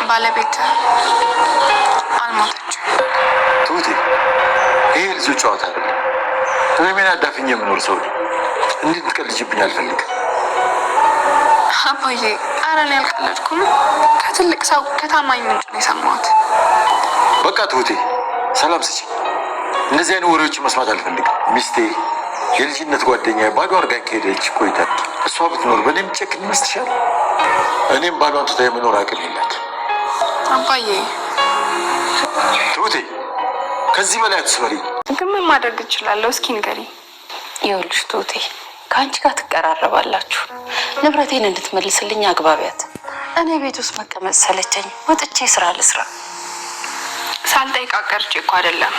ባለቤት አልሞተች። ትሁቴ ይሄ ልጅ ጨዋታ አይደለም። ህመሜን አዳፍኜ የምኖር ሰው እንድትቀልጅብኝ አልፈልግም። አባዬ ኧረ እኔ አልቀለድኩም። ከትልቅ ሰው ከታማኝ ምንጭ ነው የሰማሁት። በቃ ትሁቴ ሰላም ስጪ። እንደዚህ አይነት ወሬዎች መስማት አልፈልግም። ሚስቴ የልጅነት ጓደኛ ባዶ አድርጋኝ ከሄደች ቆይታል። እሷ ብትኖር በእኔም ጨክን ይመስልሻል? እኔም ባሏን ትታ የመኖር አቅም የላት። አባዬ ትሁቴ ከዚህ በላይ አትስበሪ። ግን ምን ማድረግ እችላለሁ? እስኪ ንገሪኝ። ይኸውልሽ ትሁቴ ከአንቺ ጋር ትቀራረባላችሁ። ንብረቴን እንድትመልስልኝ አግባቢያት። እኔ ቤት ውስጥ መቀመጥ ሰለቸኝ፣ ወጥቼ ስራ ልስራ። ሳልጠይቃት ቀርቼ እኮ አይደለም፣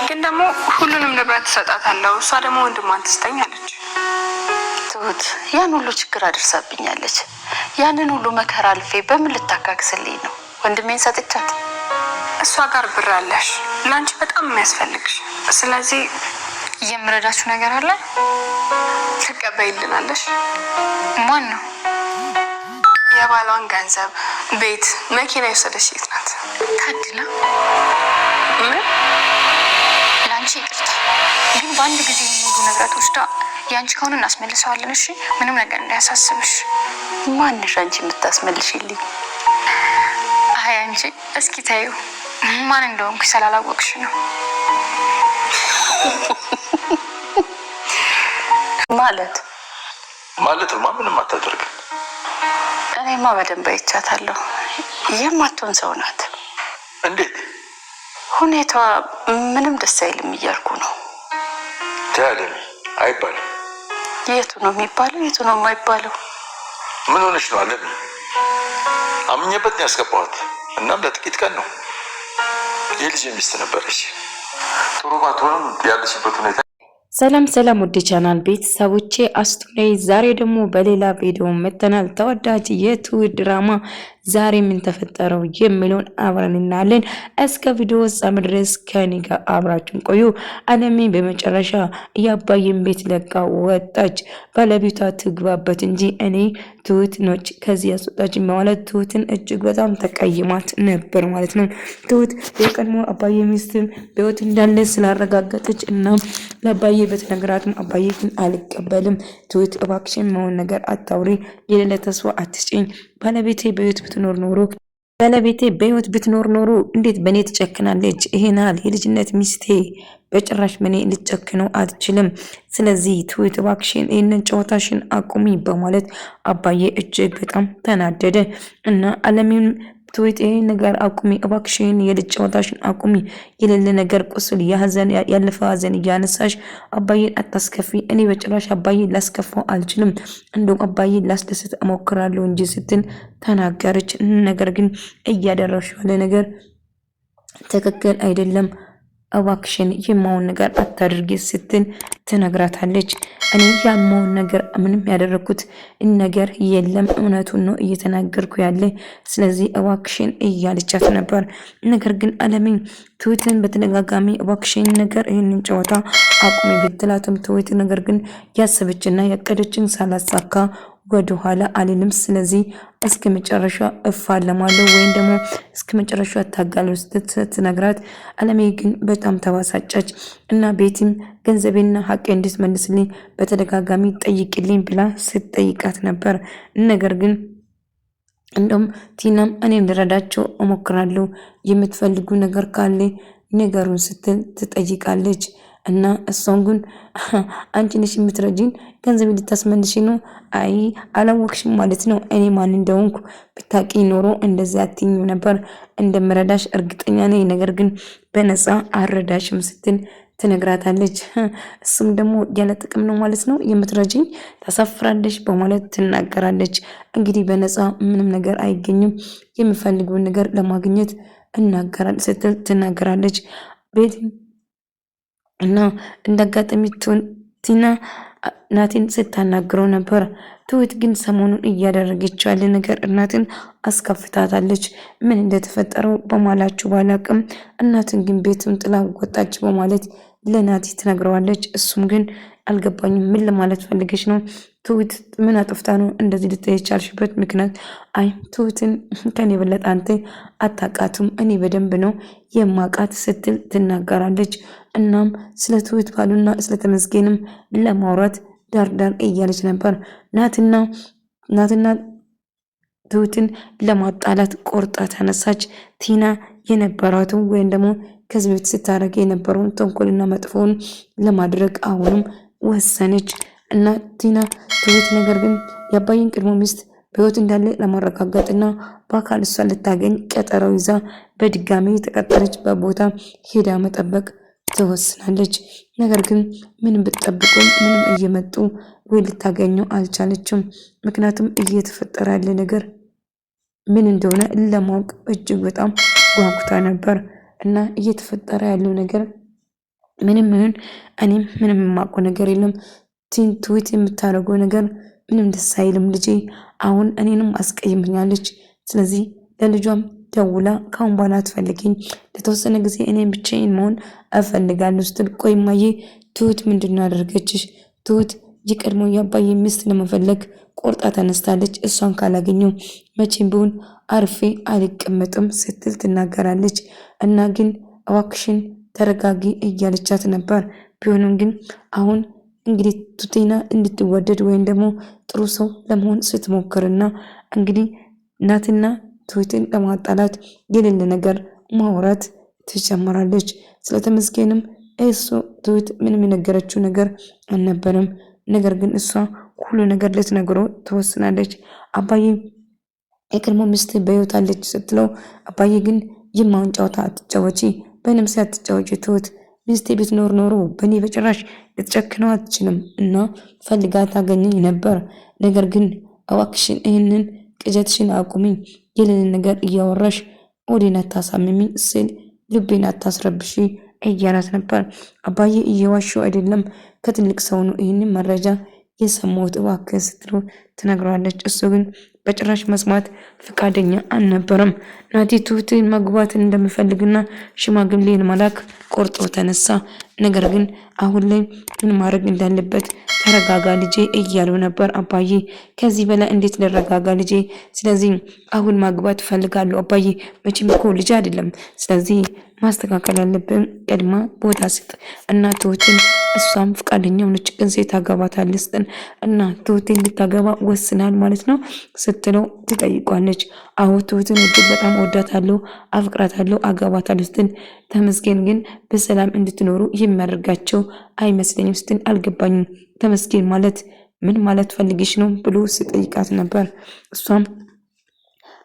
ግን ደግሞ ሁሉንም ንብረት ትሰጣታለሁ፣ እሷ ደግሞ ወንድሟን ትስጠኝ አለች። ትሁት ያን ሁሉ ችግር አድርሳብኛለች። ያንን ሁሉ መከራ አልፌ በምን ልታካክስልኝ ነው ወንድሜን ሰጥቻት? እሷ ጋር ብር አለሽ፣ ለአንቺ በጣም የሚያስፈልግሽ። ስለዚህ የምረዳችሁ ነገር አለ፣ ትቀበይልናለሽ። ማን ነው? የባሏን ገንዘብ፣ ቤት፣ መኪና የወሰደች ሴት ናት። ታድላ። ምን? ለአንቺ ይቅርታ፣ ግን በአንድ ጊዜ ሙሉ ንብረት ወስዳ የአንቺ ከሆነ እናስመልሰዋለን። እሺ ምንም ነገር እንዳያሳስብሽ። ማንሽ አንቺ የምታስመልሽልኝ? አይ አንቺ እስኪ ታዩ ማን እንደሆንኩ ስላላወቅሽ ነው። ማለትማ ምንም አታደርግም። እኔማ በደንብ አይቻታለሁ። የማትሆን ሰው ናት። እንዴት? ሁኔታዋ ምንም ደስ አይልም እያልኩ ነው። ታያለኝ አይባልም። የቱ ነው የሚባለው? የቱ ነው የማይባለው? ምን ሆነሽ ነው አለም? አምኜበት ነው ያስገባኋት። እናም ለጥቂት ቀን ነው። የልጅ ሚስት ነበረች። ጥሩ ባትሆንም ያለችበት ሁኔታ። ሰላም ሰላም ውድ ቻናል ቤተሰቦቼ አስቱ ነኝ። ዛሬ ደግሞ በሌላ ቪዲዮ መተናል። ተወዳጅ የትሁት ድራማ ዛሬ ምን ተፈጠረው የሚለውን አብረን እናያለን። እስከ ቪዲዮ ፍጻሜ ድረስ ከኔ ጋር አብራችሁን ቆዩ። አለሜ በመጨረሻ የአባዬን ቤት ለቃ ወጣች። ባለቤቷ ትግባበት እንጂ እኔ ትሁት ነች ከዚህ ያስወጣች ማለት ትሁትን እጅግ በጣም ተቀይማት ነበር ማለት ነው። ትሁት የቀድሞ አባዬ ሚስትም በህይወት እንዳለ ስላረጋገጠች እና ለአባዬ በተነገራትም አባዬ ግን አልቀበልም፣ ትሁት እባክሽን መሆን ነገር አታውሪ፣ የሌለ ተስፋ አትስጪኝ። ባለቤቴ በህይወት ብትኖር ኖሮ እንዴት በእኔ ትጨክናለች? ይሄናል የልጅነት ሚስቴ በጭራሽ በእኔ ልትጨክነው አትችልም። ስለዚህ ትሁት እባክሽን ይህንን ጨዋታሽን አቁሚ በማለት አባዬ እጅግ በጣም ተናደደ እና አለሜን ትሁት ይሄን ነገር አቁሚ እባክሽን፣ የልጅ ጨዋታሽን አቁሚ፣ የሌለ ነገር ቁስል ያለፈ ሀዘን እያነሳሽ አባዬን አታስከፊ። እኔ በጭራሽ አባዬን ላስከፋው አልችልም፣ እንደውም አባዬን ላስደስት እሞክራለሁ እንጂ ስትል ተናገረች። ነገር ግን እያደረግሽ ያለ ነገር ትክክል አይደለም፣ እባክሽን የማውን ነገር አታድርጊ ስትል ትነግራታለች። እኔ ያልማውን ነገር ምንም ያደረኩት ነገር የለም፣ እውነቱን ነው እየተናገርኩ ያለ፣ ስለዚህ እባክሽን እያለቻት ነበር። ነገር ግን አለሜ ትሁትን በተደጋጋሚ እባክሽን ነገር ይህንን ጨዋታ አቁሚ ብትላትም ትሁት ነገር ግን ያሰበችና ያቀደችን ሳላሳካ ወደ ኋላ አልልም፣ ስለዚህ እስከ መጨረሻ እፋለማለሁ ወይም ደግሞ እስከ መጨረሻ ታጋለሁ ስትነግራት አለሜ ግን በጣም ተባሳጨች እና ቤቲም ገንዘቤና ሀቄ እንድትመልስልኝ በተደጋጋሚ ጠይቅልኝ ብላ ስትጠይቃት ነበር። ነገር ግን እንደውም ቲናም እኔም ልረዳቸው እሞክራለሁ፣ የምትፈልጉ ነገር ካለ ነገሩን ስትል ትጠይቃለች። እና እሷን ግን አንቺ ነሽ የምትረጂኝ፣ ገንዘብ ልታስመልሽ ነው? አይ አላወቅሽም ማለት ነው። እኔ ማን እንደሆንኩ ብታቂ ኖሮ እንደዚያ አትይኝም ነበር። እንደምረዳሽ እርግጠኛ ነኝ፣ ነገር ግን በነፃ አረዳሽም ስትል ትነግራታለች። እሱም ደግሞ ያለ ጥቅም ነው ማለት ነው የምትረጂኝ፣ ታሳፍራለች በማለት ትናገራለች። እንግዲህ በነፃ ምንም ነገር አይገኝም፣ የምፈልገውን ነገር ለማግኘት እናገራል ስትል ትናገራለች። ቤት እና እንዳጋጣሚ ቲና ናቲን ስታናግረው ነበር። ትሁት ግን ሰሞኑን እያደረገች ያለ ነገር እናትን አስከፍታታለች። ምን እንደተፈጠረው በማላችሁ ባላቅም እናትን ግን ቤቱን ጥላ ወጣች በማለት ለናቲ ትነግረዋለች። እሱም ግን አልገባኝም፣ ምን ለማለት ፈልገች ነው? ትሁት ምን አጥፍታ ነው እንደዚህ ልትይ የቻልሽበት ምክንያት? አይ ትሁትን ከኔ በለጠ አንተ አታውቃትም፣ እኔ በደንብ ነው የማውቃት ስትል ትናገራለች። እናም ስለ ትሁት ባሉና ስለ ተመስገንም ለማውራት ዳርዳር እያለች ነበር። ናትና ትሁትን ለማጣላት ቆርጣ ተነሳች። ቲና የነበራትን ወይም ደግሞ ከዚህ በፊት ስታደርግ የነበረውን ተንኮልና መጥፎውን ለማድረግ አሁንም ወሰነች እና ቲና ትሁት ነገር ግን የአባይን ቅድሞ ሚስት በህይወት እንዳለ ለማረጋገጥና በአካል እሷ ልታገኝ ቀጠሮ ይዛ በድጋሚ የተቀጠረችበት ቦታ ሄዳ መጠበቅ ትወስናለች። ነገር ግን ምንም ብትጠብቁም ምንም እየመጡ ወይ ልታገኘው አልቻለችም። ምክንያቱም እየተፈጠረ ያለ ነገር ምን እንደሆነ ለማወቅ እጅግ በጣም ጓጉታ ነበር እና እየተፈጠረ ያለው ነገር ምንም ይሁን እኔም ምንም የማውቀው ነገር የለም። ትሁት የምታደርገው ነገር ምንም ደስ አይልም። ልጄ አሁን እኔንም አስቀይምኛለች። ስለዚህ ለልጇም ደውላ ካሁን በኋላ አትፈልጊኝ፣ ለተወሰነ ጊዜ እኔም ብቻዬን መሆን እፈልጋለሁ ስትል፣ ቆይ እማዬ ትሁት ምንድን ነው ያደረገችሽ? ትሁት የቀድሞ የአባዬ ሚስት ለመፈለግ ቆርጣ ተነስታለች። እሷን ካላገኘው መቼም ቢሆን አርፌ አልቀመጥም ስትል ትናገራለች። እና ግን እባክሽን ተረጋጊ እያለቻት ነበር። ቢሆንም ግን አሁን እንግዲህ ቲና እንድትወደድ ወይም ደግሞ ጥሩ ሰው ለመሆን ስትሞክርና እንግዲህ ናትና ትሁትን ለማጣላት የሌለ ነገር ማውራት ትጨምራለች። ስለተመስገንም እሱ ትሁት ምንም የነገረችው ነገር አልነበረም። ነገር ግን እሷ ሁሉ ነገር ልትነግረው ትወስናለች። አባዬ የቀድሞ ሚስት በሕይወት አለች ስትለው፣ አባዬ ግን የማውን ጨዋታ አትጫወቺ፣ በእኔም አትጫወቺ ትሁት ሚስቴ ብትኖር ኖሮ በእኔ በጭራሽ ልትጨክነው አትችልም እና ፈልጋ ታገኘኝ ነበር። ነገር ግን እባክሽን ይህንን ቅጀትሽን አቁሚኝ፣ የሌለ ነገር እያወራሽ ኦዴን አታሳምሚ ስል ልቤን አታስረብሺ እያላት ነበር። አባዬ እየዋሸው አይደለም፣ ከትልቅ ሰው ነው ይህንን መረጃ የሰማሁት እባክህ ስትለው ትነግረዋለች። እሱ ግን በጭራሽ መስማት ፈቃደኛ አልነበረም። ናቲ ትሁትን መግባትን እንደሚፈልግና ሽማግሌን መላክ ቆርጦ ተነሳ። ነገር ግን አሁን ላይ ምን ማድረግ እንዳለበት ተረጋጋ ልጄ እያለው ነበር። አባዬ ከዚህ በላይ እንዴት ልረጋጋ ልጄ? ስለዚህ አሁን ማግባት እፈልጋለሁ አባዬ። መቼም እኮ ልጅ አይደለም። ስለዚህ ማስተካከል ያለብን ቀድማ ቦታ ስጥ እና ትሁትን እሷም ፈቃደኛ ሆነች። ግን ሴት አገባታለች እና ትሁትን ልታገባ ወስናል ማለት ነው ስትለው ትጠይቋለች። አዎ ትሁትን እጅግ በጣም ወዳታለሁ፣ አፍቅራታለሁ፣ አገባታለሁ ስትል ተመስገን ግን በሰላም እንድትኖሩ የሚያደርጋቸው አይመስለኝም ስትል አልገባኝም። ተመስገን ማለት ምን ማለት ፈልግሽ ነው ብሎ ስጠይቃት ነበር። እሷም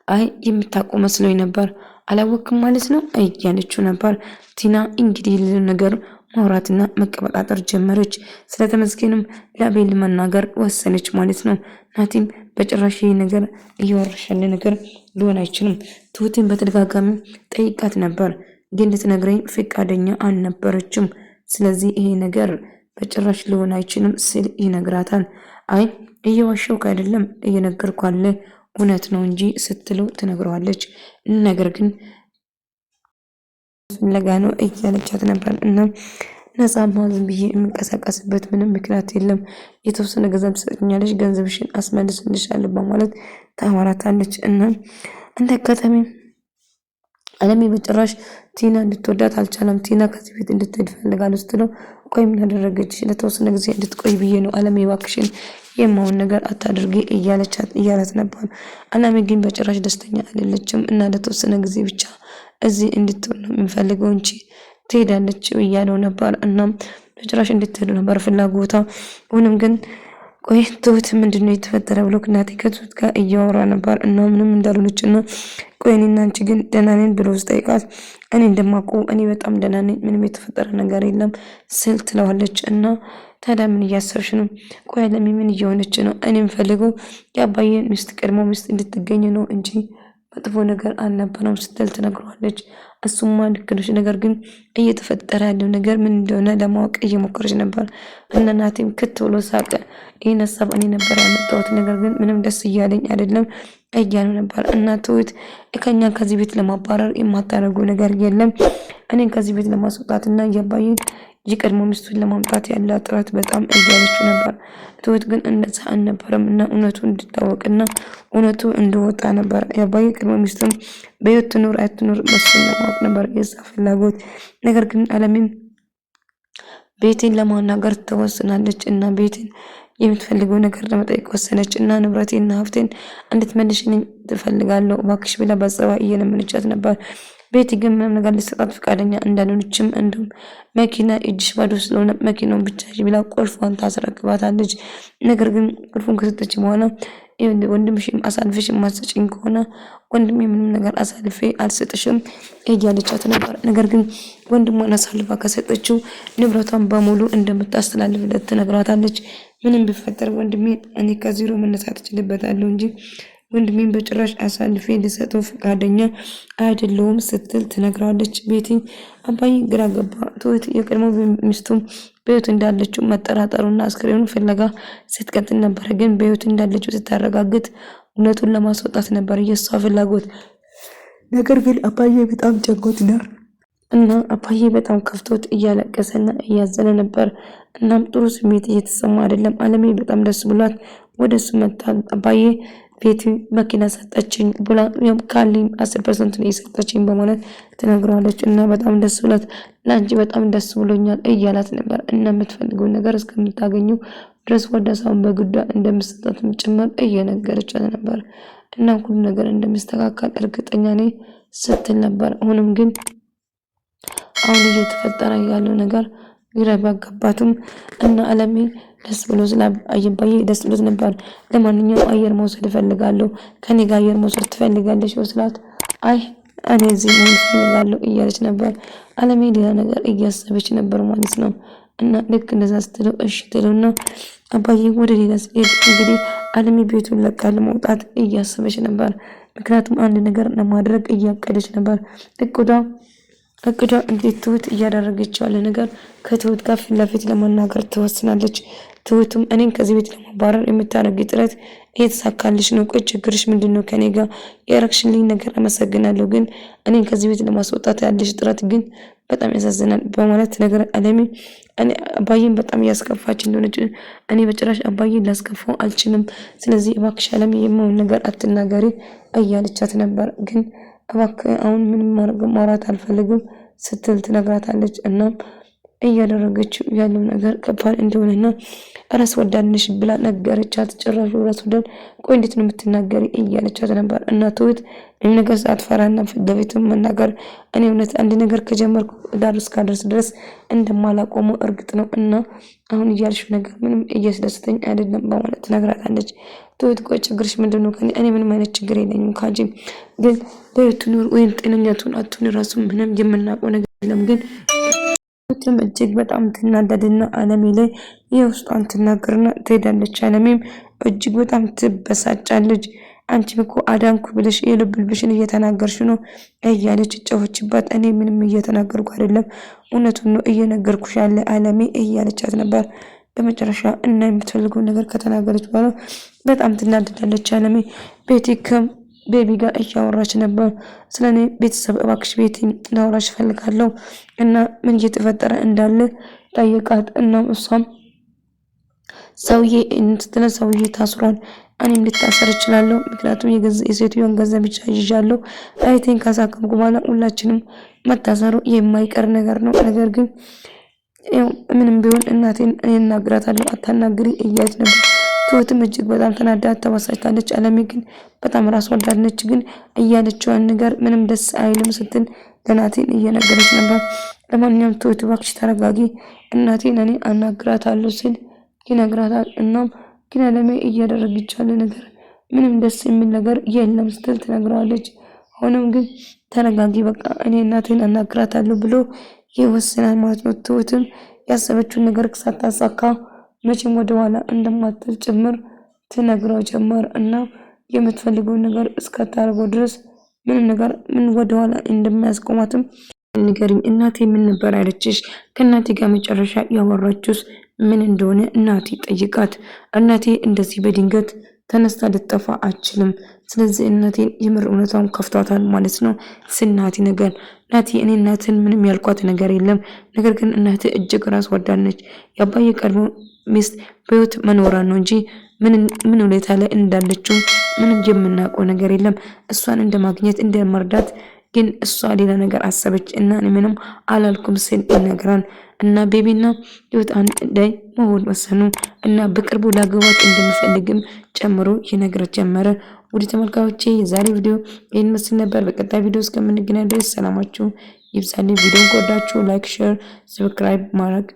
አይ የምታውቀው መስሎኝ ነበር አላወቅም ማለት ነው እያለችው ነበር። ቲና እንግዲህ ሌላ ነገር ማውራትና መቀበጣጠር ጀመረች። ስለተመስገንም ለአቤል መናገር ወሰነች ማለት ነው። ናቲም በጭራሽ ይህ ነገር እየወረሻለ ነገር ሊሆን አይችልም። ትሁትን በተደጋጋሚ ጠይቃት ነበር፣ ግን ልትነግረኝ ፈቃደኛ አልነበረችም። ስለዚህ ይሄ ነገር በጭራሽ ሊሆን አይችልም ስል ይነግራታል። አይ እየዋሸው አይደለም እየነገርኩ አለ እውነት ነው እንጂ ስትለው ትነግረዋለች። ነገር ግን ፍለጋ ነው እያለቻት ነበር። እና ነፃማ ዝም ብዬ የምንቀሳቀስበት ምንም ምክንያት የለም፣ የተወሰነ ገንዘብ ትሰጥኛለች፣ ገንዘብሽን አስመልስልሻለሁ በማለት ታወራታለች። እና እንደ አጋጣሚ አለሜ በጭራሽ ቲና እንድትወዳት አልቻለም። ቲና ከዚህ ቤት እንድትሄድ ፈልጋለሁ ስትለው ቆይ ምን አደረገችሽ? ለተወሰነ ጊዜ እንድትቆይ ብዬ ነው አለሜ እባክሽን የማውን ነገር አታድርጊ እያላት ነበር። አለሜ ግን በጭራሽ ደስተኛ አይደለችም እና ለተወሰነ ጊዜ ብቻ እዚህ እንድትሆን ነው የሚፈልገው እንጂ ትሄዳለች እያለው ነበር። እናም በጭራሽ እንድትሄዱ ነበር ፍላጎቷ። ሆኖም ግን ቆይ ትሁት ምንድነው የተፈጠረ ብሎ እናቴ ከትሁት ጋር እያወራ ነበር እና ምንም እንዳልሆነች እና ቆይ እኔና አንቺ ግን ደህና ነን ብሎ ስጠይቃት እኔ እንደማውቀው እኔ በጣም ደህና ነኝ፣ ምንም የተፈጠረ ነገር የለም ስል ትለዋለች። እና ታዲያ ምን እያሰብሽ ነው? ቆይ አለሜ ምን እየሆነች ነው? እኔ የምፈልገው የአባዬን ሚስት ቀድሞ ሚስት እንድትገኝ ነው እንጂ መጥፎ ነገር አልነበረም ስትል ትነግረዋለች። እሱማ ልክ ነሽ፣ ነገር ግን እየተፈጠረ ያለው ነገር ምን እንደሆነ ለማወቅ እየሞከረች ነበር። እና ናቲም ክት ብሎ ሳቀ። ይህን ሀሳብ እኔ ነበር ያመጣሁት፣ ነገር ግን ምንም ደስ እያለኝ አይደለም እያሉ ነበር። እና ትሁት ከኛ ከዚህ ቤት ለማባረር የማታደርገው ነገር የለም፣ እኔን ከዚህ ቤት ለማስወጣትና የአባዬን የቀድሞ ሚስቱን ለማምጣት ያለ ጥረት በጣም እያለችው ነበር። ትሁት ግን እንደዛ አልነበረም እና እውነቱ እንድታወቅና እውነቱ እንደወጣ ነበር። የአባዬ ቀድሞ ሚስቱም በህይወት ትኑር አትኑር እሱን ለማወቅ ነበር የዛ ፍላጎት። ነገር ግን አለሚም ቤቴን ለማናገር ትወስናለች እና ቤቴን የምትፈልገው ነገር ለመጠየቅ ወሰነች እና ንብረቴና ሀብቴን እንድትመልሽልኝ ትፈልጋለሁ እባክሽ ብላ በጸባይ እየለመነቻት ነበር። ቤቲ ግን ምንም ነገር ልትሰጣት ፈቃደኛ እንዳልሆነችም እንዲሁም መኪና እጅሽ ባዶ ስለሆነ መኪናውን ብቻ ብላ ቁልፏን ታስረክባታለች። ነገር ግን ቁልፉን ከሰጠች በኋላ ወንድምሽም አሳልፈሽ የማትሰጪኝ ከሆነ ወንድሜ ምንም ነገር አሳልፌ አልሰጥሽም እያለቻት ነበር። ነገር ግን ወንድሟን አሳልፋ ከሰጠችው ንብረቷን በሙሉ እንደምታስተላልፍለት ትነግራታለች። ምንም ቢፈጠር ወንድሜ እኔ ከዜሮ መነሳት እችልበታለሁ እንጂ ወንድሜን በጭራሽ አሳልፌ ልሰጠው ፈቃደኛ አይደለሁም ስትል ትነግራለች። ቤቲ አባዬ ግራ ገባ። ትሁት የቀድሞ ሚስቱም በህይወት እንዳለችው መጠራጠሩና አስክሬኑን ፍለጋ ስትቀጥል ነበር። ግን በህይወት እንዳለችው ስታረጋግጥ እውነቱን ለማስወጣት ነበር የሷ ፍላጎት። ነገር ግን አባዬ በጣም ጨንቆት ነበር እና አባዬ በጣም ከፍቶት እያለቀሰና እያዘነ ነበር። እናም ጥሩ ስሜት እየተሰማ አይደለም። አለሜ በጣም ደስ ብሏት ወደሱ መጣ። አባዬ ቤቲ መኪና ሰጠችኝ ብላ ካለኝ 10% ነው የሰጠችኝ በማለት ትነግረዋለች። እና በጣም ደስ ብሏት ለአንቺ በጣም ደስ ብሎኛል እያላት ነበር። እና የምትፈልገው ነገር እስከምታገኙ ድረስ ወደ ሰውን በግዷ እንደምትሰጣትም ጭምር እየነገረቻት ነበር። እና ሁሉ ነገር እንደሚስተካከል እርግጠኛ ነኝ ስትል ነበር። አሁንም ግን አሁን እየተፈጠረ ያለው ነገር ግራ ቢያጋባትም እና አለሜ ደስ ብሎ አባዬ ደስ ብሎት ነበር። ለማንኛውም አየር መውሰድ እፈልጋለሁ ከኔ ጋር አየር መውሰድ ትፈልጋለሽ ስላት አይ እኔ እዚህ መሆን እፈልጋለሁ እያለች ነበር። አለሜ ሌላ ነገር እያሰበች ነበር ማለት ነው። እና ልክ እንደዛ ስትለው እሺ ትለውና አባዬ ወደ ሌላ ሲሄድ እንግዲህ አለሜ ቤቱን ለቃ ለመውጣት እያሰበች ነበር። ምክንያቱም አንድ ነገር ለማድረግ እያቀደች ነበር። እቅዷ እንዴት ትሁት እያደረገች ያለ ነገር ከትሁት ጋር ፊት ለፊት ለመናገር ትወስናለች። ትሁትም እኔን ከዚህ ቤት ለማባረር የምታደርጊ ጥረት እየተሳካልሽ ነው። ቆይ ችግርሽ ምንድነው? ከኔ ጋር ያረግሽልኝ ነገር አመሰግናለሁ፣ ግን እኔን ከዚህ ቤት ለማስወጣት ያለሽ ጥረት ግን በጣም ያሳዝናል በማለት ነገር አለሜ እኔ አባዬን በጣም እያስከፋች እንደሆነች እኔ በጭራሽ አባዬን ላስከፋው አልችልም። ስለዚህ እባክሽ አለሜ የማውን ነገር አትናገሪ እያለቻት ነበር። ግን እባክህ አሁን ምንም ማውራት አልፈልግም ስትል ትነግራታለች። እናም እያደረገችው ያለው ነገር ከባድ እንደሆነና ራስ ወዳድነሽ ብላ ነገረቻት። ጭራሽ ራስ ወዳድ ቆይ እንዴት ነው የምትናገሪ እያለቻት ነበር። እና ትሁት ምንም ነገር ሳትፈራና ፊት ለፊት መናገር እኔ እውነት አንድ ነገር ከጀመርኩ ዳር እስካደርስ ድረስ እንደማላቆመው እርግጥ ነው እና አሁን እያልሽው ነገር ምንም እያስደስተኝ አይደለም በማለት ትነግራታለች። ትሁት ቆይ ችግርሽ ምንድነው? እኔ ምንም አይነት ችግር የለኝም ካንቺ ግን በህይወት ኑር ወይም ጤነኛቱን አትሁን ራሱ ምንም የምናውቀው ነገር የለም። ግን ትሁትም እጅግ በጣም ትናደድና አለሜ ላይ የውስጧን ትናገርና ትሄዳለች። አለሜም እጅግ በጣም ትበሳጫለች። አንቺም እኮ አዳንኩ ብለሽ የልብልብሽን እየተናገርሽ ነው እያለች ጨወችባት። እኔ ምንም እየተናገርኩ አይደለም እውነቱን ነው እየነገርኩሽ ያለ አለሜ እያለቻት ነበር። በመጨረሻ እና የምትፈልገው ነገር ከተናገረች በኋላ በጣም ትናደዳለች። አለሜ ቤቲ ቤቢ ጋር እያወራች ነበር። ስለኔ ቤተሰብ እባክሽ ቤቲ ላውራሽ ፈልጋለሁ እና ምን እየተፈጠረ እንዳለ ጠየቃት። እናም እሷም ሰውዬ ታስሯል፣ እኔም ልታሰር እችላለሁ ምክንያቱም የሴትዮን ገንዘብ ብቻ ይዣለሁ። አይቴን ካሳከምኩ በኋላ ሁላችንም መታሰሩ የማይቀር ነገር ነው። ነገር ግን ምንም ቢሆን እናቴን እኔ እናግራታለሁ አታናግሪ እያለች ነበር። ትሁትም እጅግ በጣም ተናዳ ተበሳጭታለች። አለሜ ግን በጣም ራስ ወዳድ ነች። ግን እያለችውን ነገር ምንም ደስ አይልም ስትል ለናቴን እየነገረች ነበር። ለማንኛውም ትሁት እባክሽ ተረጋጊ፣ እናቴን እኔ አናግራታለሁ ሲል ይነግራታል። እናም ግን አለሜ እያደረገች ያለ ነገር ምንም ደስ የሚል ነገር የለም ስትል ትነግረዋለች። ሆኖም ግን ተረጋጊ በቃ እኔ እናቴን አናግራታለሁ ብሎ ይወስናል ማለት ነው። ትሁትም ያሰበችውን ነገር ሳታሳካ መቼም ወደ ኋላ እንደማትል ጭምር ትነግረው ጀመር። እና የምትፈልገው ነገር እስከታረገው ድረስ ምን ወደ ኋላ እንደማያስቆማትም ንገሪኝ፣ እናቴ ምን ነበር ያለችሽ? ከእናቴ ጋር መጨረሻ ያወራችሁስ ምን እንደሆነ እናቴ ጠይቃት። እናቴ እንደዚህ በድንገት ተነስታ ልትጠፋ አችልም። ስለዚህ እናቴን የምር እውነታውን ከፍቷታል ማለት ነው። ስናቲ ነገር ናቲ እኔ እናትን ምንም ያልኳት ነገር የለም። ነገር ግን እናት እጅግ ራስ ወዳድነች። የአባዬ ቀድሞ ሚስት በህይወት መኖራ ነው እንጂ ምን ሁኔታ ላይ እንዳለችው ምንም የምናውቀው ነገር የለም። እሷን እንደማግኘት እንደመርዳት ግን እሷ ሌላ ነገር አሰበች እና እኔ ምንም አላልኩም ስል ይነግራል። እና ቤቢና ህይወት አንድ ላይ መሆን ወሰኑ እና በቅርቡ ላገባት እንደሚፈልግም ጨምሮ ይነግራት ጀመረ። ውድ ተመልካቾቼ የዛሬ ቪዲዮ ይህን መስል ነበር። በቀጣይ ቪዲዮ እስከምንገናኝ ድረስ ሰላማችሁ ይብዛልኝ። ቪዲዮን ከወዳችሁ ላይክ፣ ሼር፣ ሰብስክራይብ ማድረግ